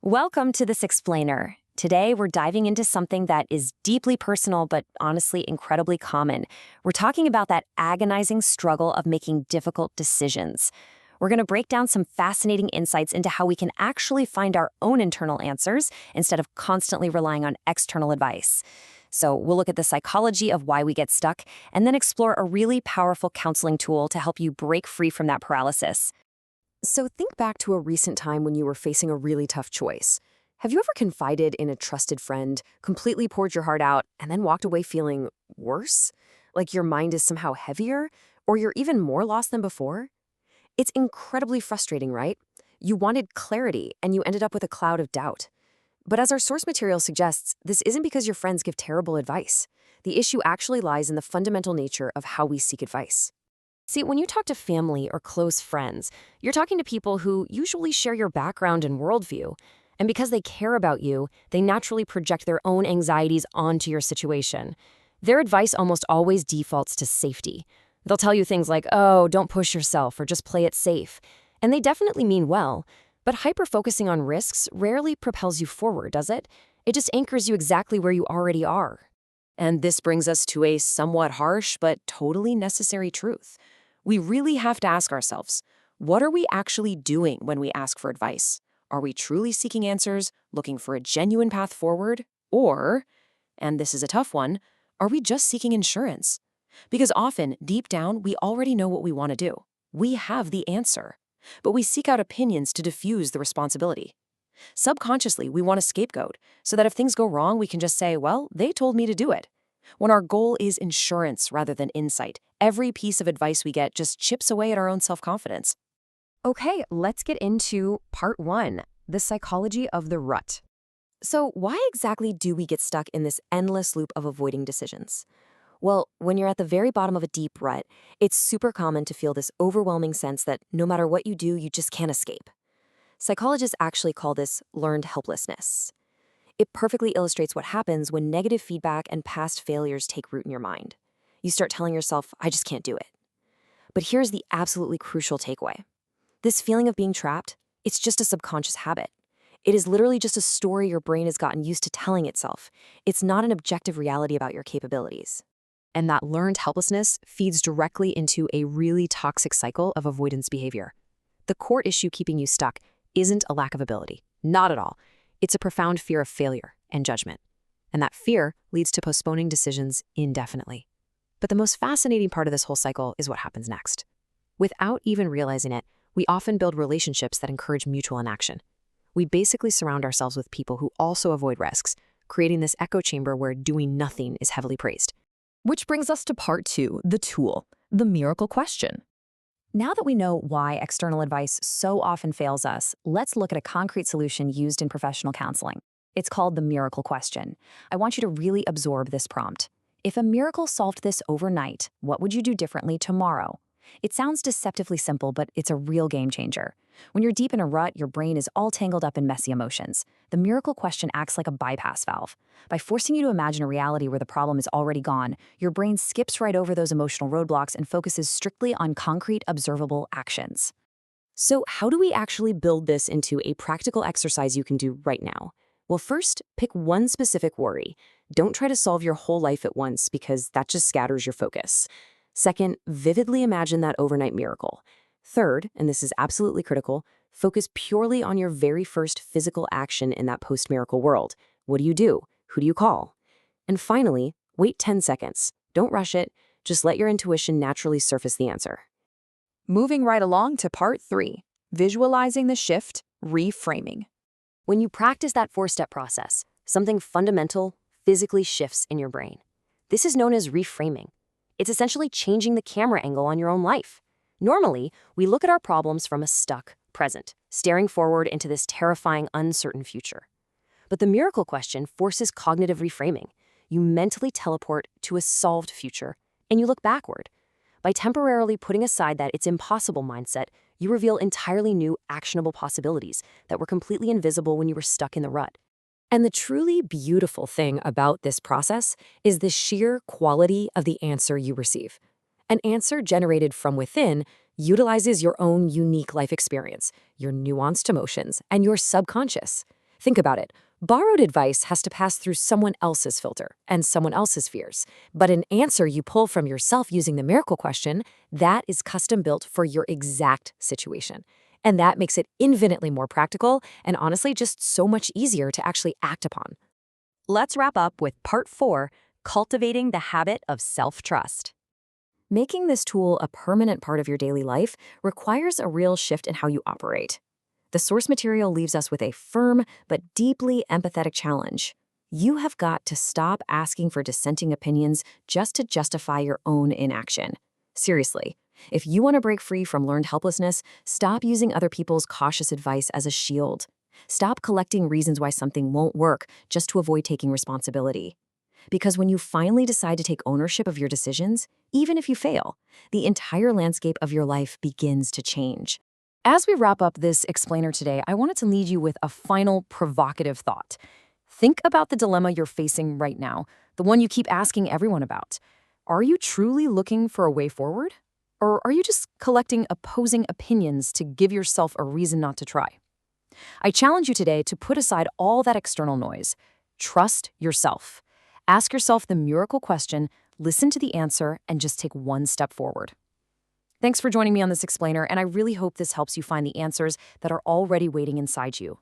Welcome to This Explainer. Today, we're diving into something that is deeply personal, but honestly incredibly common. We're talking about that agonizing struggle of making difficult decisions. We're going to break down some fascinating insights into how we can actually find our own internal answers instead of constantly relying on external advice. So we'll look at the psychology of why we get stuck and then explore a really powerful counseling tool to help you break free from that paralysis. So think back to a recent time when you were facing a really tough choice. Have you ever confided in a trusted friend, completely poured your heart out, and then walked away feeling worse? Like your mind is somehow heavier? Or you're even more lost than before? It's incredibly frustrating, right? You wanted clarity, and you ended up with a cloud of doubt. But as our source material suggests, this isn't because your friends give terrible advice. The issue actually lies in the fundamental nature of how we seek advice. See, when you talk to family or close friends, you're talking to people who usually share your background and worldview. And because they care about you, they naturally project their own anxieties onto your situation. Their advice almost always defaults to safety. They'll tell you things like, oh, don't push yourself or just play it safe. And they definitely mean well, but hyper-focusing on risks rarely propels you forward, does it? It just anchors you exactly where you already are. And this brings us to a somewhat harsh but totally necessary truth. We really have to ask ourselves, what are we actually doing when we ask for advice? Are we truly seeking answers, looking for a genuine path forward? Or, and this is a tough one, are we just seeking insurance? Because often, deep down, we already know what we want to do. We have the answer. But we seek out opinions to diffuse the responsibility. Subconsciously, we want a scapegoat, so that if things go wrong, we can just say, well, they told me to do it. When our goal is insurance rather than insight, every piece of advice we get just chips away at our own self-confidence. Okay, let's get into part 1, the psychology of the rut. So why exactly do we get stuck in this endless loop of avoiding decisions? Well, when you're at the very bottom of a deep rut, it's super common to feel this overwhelming sense that no matter what you do, you just can't escape. Psychologists actually call this learned helplessness. It perfectly illustrates what happens when negative feedback and past failures take root in your mind. You start telling yourself, I just can't do it. But here's the absolutely crucial takeaway. This feeling of being trapped, it's just a subconscious habit. It is literally just a story your brain has gotten used to telling itself. It's not an objective reality about your capabilities. And that learned helplessness feeds directly into a really toxic cycle of avoidance behavior. The core issue keeping you stuck isn't a lack of ability. Not at all. It's a profound fear of failure and judgment. And that fear leads to postponing decisions indefinitely. But the most fascinating part of this whole cycle is what happens next. Without even realizing it, we often build relationships that encourage mutual inaction. We basically surround ourselves with people who also avoid risks, creating this echo chamber where doing nothing is heavily praised. Which brings us to part 2, the tool, the miracle question. Now that we know why external advice so often fails us, let's look at a concrete solution used in professional counseling. It's called the miracle question. I want you to really absorb this prompt. If a miracle solved this overnight, what would you do differently tomorrow? It sounds deceptively simple, but it's a real game changer. When you're deep in a rut, your brain is all tangled up in messy emotions. The miracle question acts like a bypass valve. By forcing you to imagine a reality where the problem is already gone, your brain skips right over those emotional roadblocks and focuses strictly on concrete, observable actions. So how do we actually build this into a practical exercise you can do right now? Well, first, pick one specific worry. Don't try to solve your whole life at once because that just scatters your focus. Second, vividly imagine that overnight miracle. Third, and this is absolutely critical, focus purely on your very first physical action in that post-miracle world. What do you do? Who do you call? And finally, wait 10 seconds. Don't rush it. Just let your intuition naturally surface the answer. Moving right along to part 3, visualizing the shift, reframing. When you practice that 4-step process, something fundamental physically shifts in your brain. This is known as reframing. It's essentially changing the camera angle on your own life. Normally, we look at our problems from a stuck present, staring forward into this terrifying, uncertain future. But the miracle question forces cognitive reframing. You mentally teleport to a solved future, and you look backward. By temporarily putting aside that it's impossible mindset, you reveal entirely new, actionable possibilities that were completely invisible when you were stuck in the rut. And the truly beautiful thing about this process is the sheer quality of the answer you receive. An answer generated from within utilizes your own unique life experience, your nuanced emotions, and your subconscious. Think about it. Borrowed advice has to pass through someone else's filter and someone else's fears. But an answer you pull from yourself using the miracle question, that is custom built for your exact situation. And that makes it infinitely more practical and honestly just so much easier to actually act upon. Let's wrap up with part 4, cultivating the habit of self-trust. Making this tool a permanent part of your daily life requires a real shift in how you operate. The source material leaves us with a firm but deeply empathetic challenge. You have got to stop asking for dissenting opinions just to justify your own inaction. Seriously, if you want to break free from learned helplessness, stop using other people's cautious advice as a shield. Stop collecting reasons why something won't work just to avoid taking responsibility. Because when you finally decide to take ownership of your decisions, even if you fail, the entire landscape of your life begins to change. As we wrap up this explainer today, I wanted to leave you with a final provocative thought. Think about the dilemma you're facing right now, the one you keep asking everyone about. Are you truly looking for a way forward? Or are you just collecting opposing opinions to give yourself a reason not to try? I challenge you today to put aside all that external noise. Trust yourself. Ask yourself the miracle question, listen to the answer, and just take one step forward. Thanks for joining me on this explainer, and I really hope this helps you find the answers that are already waiting inside you.